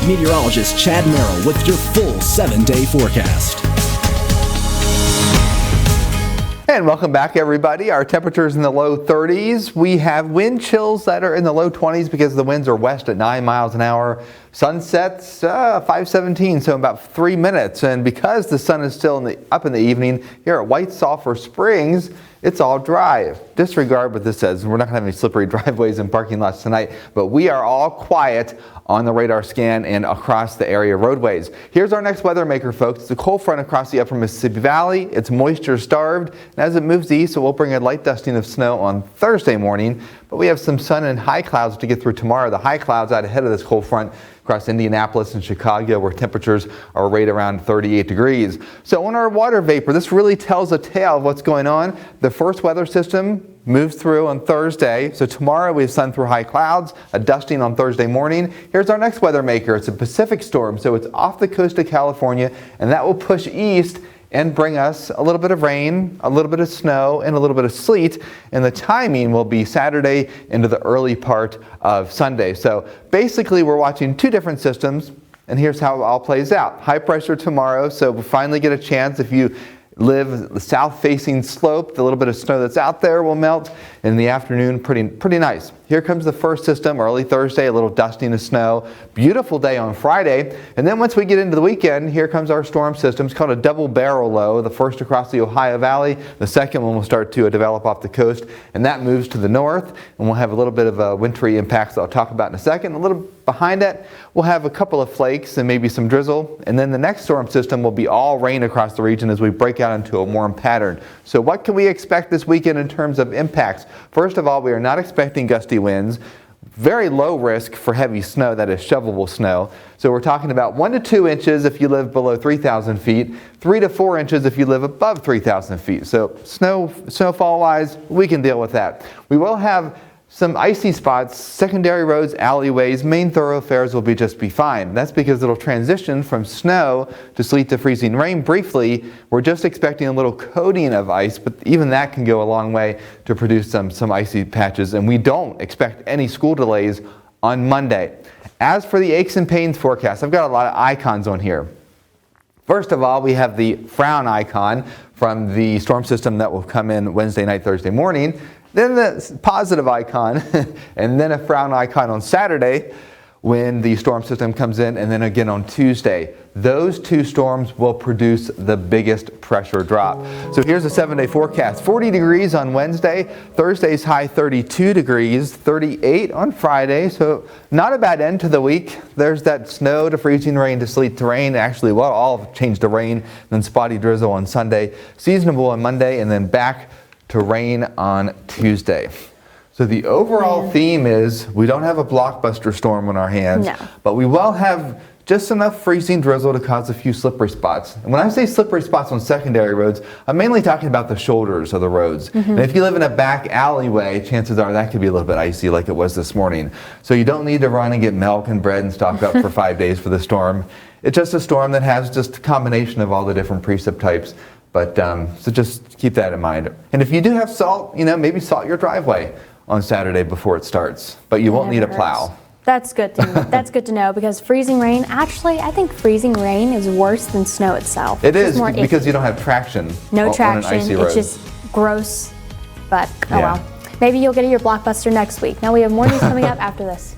Meteorologist Chad Merrill with your full 7-day forecast. And welcome back, everybody. Our temperatures in the low 30s. We have wind chills that are in the low 20s because the winds are west at 9 miles an hour. Sunsets 5:17, so about 3 minutes. And because the sun is still up in the evening here at White Sulphur Springs, it's all dry. Disregard what this says. We're not going to have any slippery driveways and parking lots tonight, but we are all quiet on the radar scan and across the area roadways. Here's our next weather maker, folks. It's a cold front across the upper Mississippi Valley. It's moisture starved, and as it moves east, it will bring a light dusting of snow on Thursday morning, but we have some sun and high clouds to get through tomorrow. The high clouds out ahead of this cold front across Indianapolis and Chicago, where temperatures are right around 38 degrees. So on our water vapor, this really tells a tale of what's going on. The first weather system moves through on Thursday. So tomorrow we have sun through high clouds, a dusting on Thursday morning. Here's our next weather maker. It's a Pacific storm, so it's off the coast of California, and that will push east and bring us a little bit of rain, a little bit of snow, and a little bit of sleet. And the timing will be Saturday into the early part of Sunday. So basically we're watching two different systems, and here's how it all plays out. High pressure tomorrow, so we'll finally get a chance. If you live the south-facing slope, the little bit of snow that's out there will melt in the afternoon. Pretty nice. Here comes the first system early Thursday, a little dusting of snow. Beautiful day on Friday. And then once we get into the weekend, here comes our storm system. It's called a double barrel low. The first across the Ohio Valley. The second one will start to develop off the coast, and that moves to the north. And we'll have a little bit of wintry impacts that I'll talk about in a second. A little behind it, we'll have a couple of flakes and maybe some drizzle. And then the next storm system will be all rain across the region as we break out into a warm pattern. So what can we expect this weekend in terms of impacts? First of all, we are not expecting gusty winds. Very low risk for heavy snow, that is shovelable snow. So we're talking about 1 to 2 inches if you live below 3,000 feet, 3 to 4 inches if you live above 3,000 feet. So snowfall-wise, we can deal with that. We will have some icy spots, secondary roads, alleyways, main thoroughfares will just be fine. That's because it'll transition from snow to sleet to freezing rain briefly. We're just expecting a little coating of ice, but even that can go a long way to produce some icy patches, and we don't expect any school delays on Monday. As for the aches and pains forecast, I've got a lot of icons on here. First of all, we have the frown icon from the storm system that will come in Wednesday night, Thursday morning. Then the positive icon, and then a frown icon on Saturday when the storm system comes in, and then again on Tuesday. Those two storms will produce the biggest pressure drop. So here's a 7-day forecast. 40 degrees on Wednesday, Thursday's high 32 degrees, 38 on Friday, so not a bad end to the week. There's that snow to freezing rain to sleet to rain. Actually, well, all changed to rain, then spotty drizzle on Sunday, seasonable on Monday, and then back to rain on Tuesday. So the overall theme is we don't have a blockbuster storm on our hands, but we will have just enough freezing drizzle to cause a few slippery spots. And when I say slippery spots on secondary roads, I'm mainly talking about the shoulders of the roads. And if you live in a back alleyway, chances are that could be a little bit icy like it was this morning. So you don't need to run and get milk and bread and stock up for 5 days for the storm. It's just a storm that has just a combination of all the different precip types. But so just keep that in mind. And if you do have salt, maybe salt your driveway on Saturday before it starts. But you won't need a plow. That's good to know, because freezing rain, actually, I think freezing rain is worse than snow itself. It is, because you don't have traction. No traction. On an icy road. It's just gross. But oh well. Maybe you'll get your blockbuster next week. Now we have more news coming up after this.